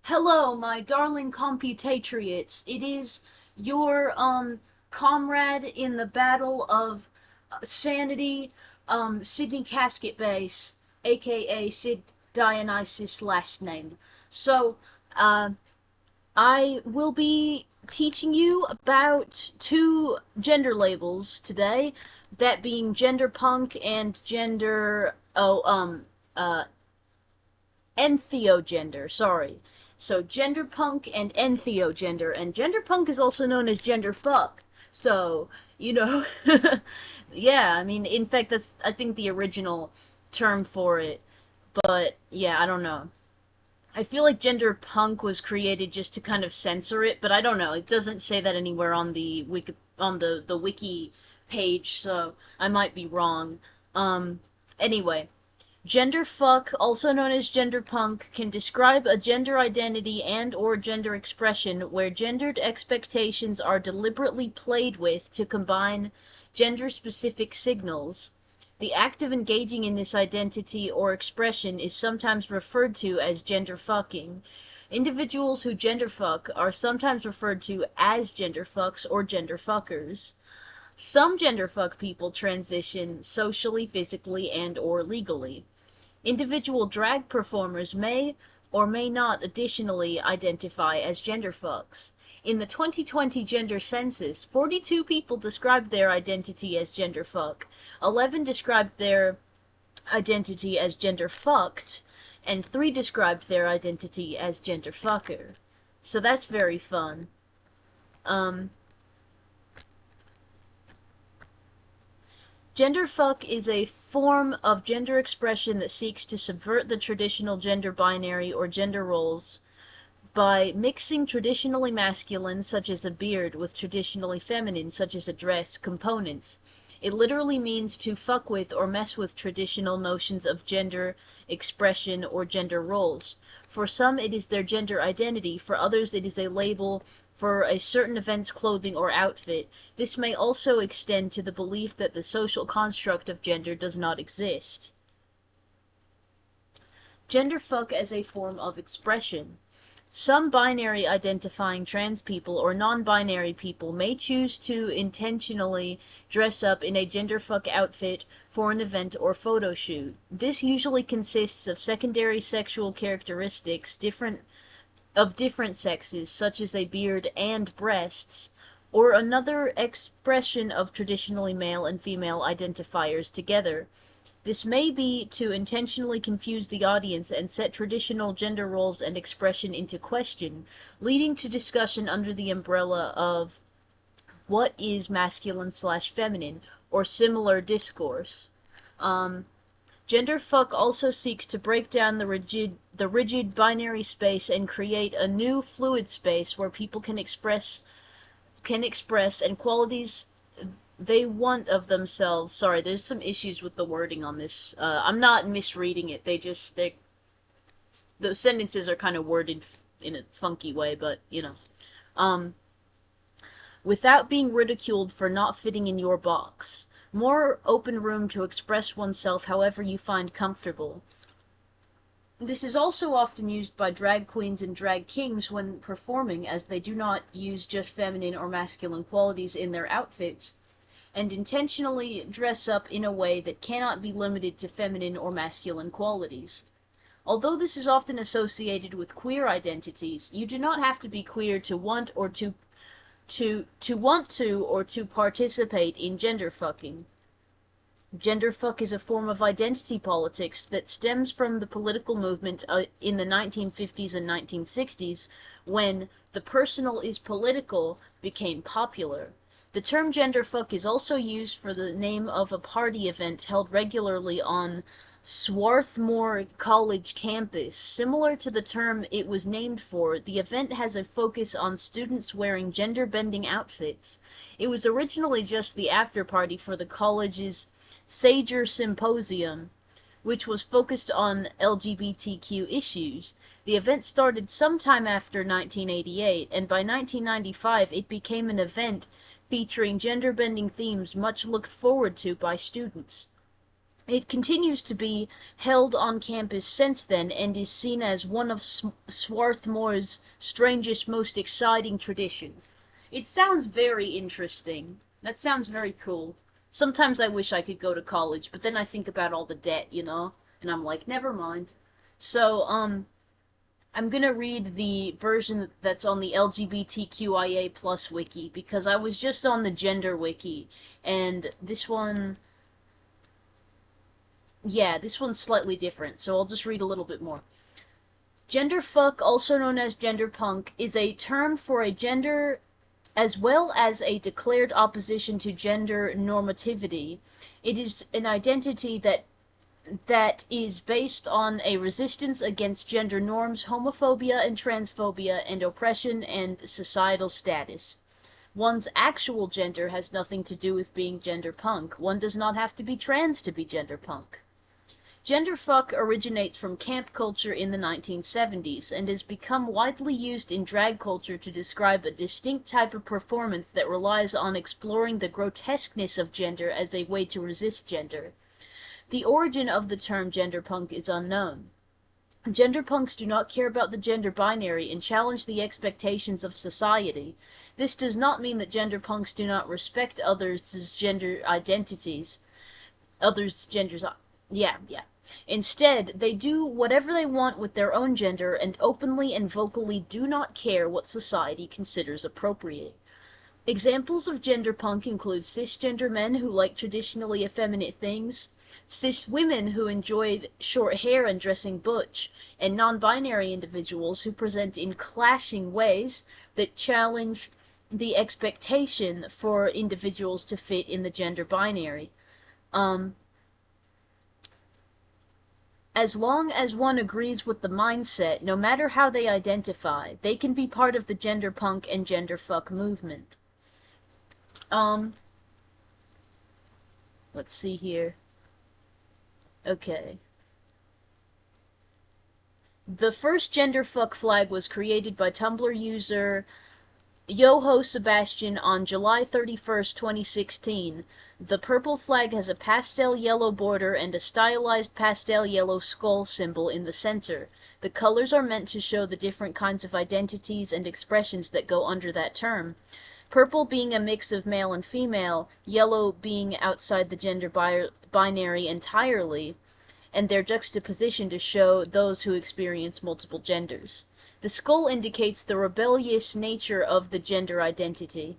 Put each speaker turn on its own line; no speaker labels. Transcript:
Hello, my darling computatriots. It is your comrade in the battle of sanity, Sydney Casket Base, aka Sid Dionysus last name. So, uh, I will be teaching you about two gender labels today, that being gender punk and entheogender, sorry. So gender punk and entheogender, and gender punk is also known as gender fuck. So, you know, yeah, I mean, in fact, that's, I think, the original term for it. But, yeah, I don't know. I feel like gender punk was created just to kind of censor it, but I don't know. It doesn't say that anywhere on the wiki page, so I might be wrong. Anyway, gender fuck, also known as gender punk, can describe a gender identity and or gender expression where gendered expectations are deliberately played with to combine gender-specific signals. The act of engaging in this identity or expression is sometimes referred to as gender fucking. Individuals who gender fuck are sometimes referred to as gender fucks or gender fuckers. Some gender fuck people transition socially, physically, and or legally. Individual drag performers may or may not additionally identify as gender fucks. In the 2020 gender census, 42 people described their identity as gender fuck, 11 described their identity as gender fucked, and 3 described their identity as gender fucker. So that's very fun. Um, Genderfuck is a form of gender expression that seeks to subvert the traditional gender binary or gender roles by mixing traditionally masculine, such as a beard, with traditionally feminine, such as a dress, components. It literally means to fuck with or mess with traditional notions of gender expression or gender roles. For some, it is their gender identity. For others, it is a label for a certain event's clothing or outfit. This may also extend to the belief that the social construct of gender does not exist. Genderfuck as a form of expression. Some binary identifying trans people or non-binary people may choose to intentionally dress up in a genderfuck outfit for an event or photo shoot. This usually consists of secondary sexual characteristics different sexes, such as a beard and breasts, or another expression of traditionally male and female identifiers together. This may be to intentionally confuse the audience and set traditional gender roles and expression into question, leading to discussion under the umbrella of what is masculine/feminine, or similar discourse. Genderfuck also seeks to break down the rigid binary space and create a new fluid space where people can express and qualities they want of themselves. Sorry, there's some issues with the wording on this. I'm not misreading it. The sentences are kind of worded in a funky way, but um, without being ridiculed for not fitting in your box. More open room to express oneself however you find comfortable. This is also often used by drag queens and drag kings when performing, as they do not use just feminine or masculine qualities in their outfits, and intentionally dress up in a way that cannot be limited to feminine or masculine qualities. Although this is often associated with queer identities, you do not have to be queer to want or to participate in gender fucking. Genderfuck is a form of identity politics that stems from the political movement in the 1950s and 1960s, when "the personal is political" became popular. The term genderfuck is also used for the name of a party event held regularly on Swarthmore College campus. Similar to the term it was named for, the event has a focus on students wearing gender-bending outfits. It was originally just the after-party for the college's Sager Symposium, which was focused on LGBTQ issues. The event started sometime after 1988, and by 1995 it became an event featuring gender-bending themes much looked forward to by students. It continues to be held on campus since then and is seen as one of Swarthmore's strangest, most exciting traditions. It sounds very interesting. That sounds very cool. Sometimes I wish I could go to college, but then I think about all the debt, and I'm like, never mind. So, I'm gonna read the version that's on the LGBTQIA plus wiki, because I was just on the gender wiki, and this one, yeah, this one's slightly different, so I'll just read a little bit more. Genderfuck, also known as genderpunk, is a term for a gender as well as a declared opposition to gender normativity. It is an identity that is based on a resistance against gender norms, homophobia and transphobia, and oppression and societal status. One's actual gender has nothing to do with being genderpunk. One does not have to be trans to be genderpunk. Genderfuck originates from camp culture in the 1970s and has become widely used in drag culture to describe a distinct type of performance that relies on exploring the grotesqueness of gender as a way to resist gender. The origin of the term genderpunk is unknown. Genderpunks do not care about the gender binary and challenge the expectations of society. This does not mean that genderpunks do not respect others' gender identities. Others' genders. Yeah. Instead, they do whatever they want with their own gender and openly and vocally do not care what society considers appropriate. Examples of genderpunk include cisgender men who like traditionally effeminate things, cis women who enjoy short hair and dressing butch, and non-binary individuals who present in clashing ways that challenge the expectation for individuals to fit in the gender binary. As long as one agrees with the mindset, no matter how they identify, they can be part of the genderpunk and genderfuck movement. Let's see here. Okay. The first genderfuck flag was created by Tumblr user Yoho Sebastian on July 31st, 2016. The purple flag has a pastel yellow border and a stylized pastel yellow skull symbol in the center. The colors are meant to show the different kinds of identities and expressions that go under that term. Purple being a mix of male and female, yellow being outside the gender binary entirely, and their juxtaposition to show those who experience multiple genders. The skull indicates the rebellious nature of the gender identity.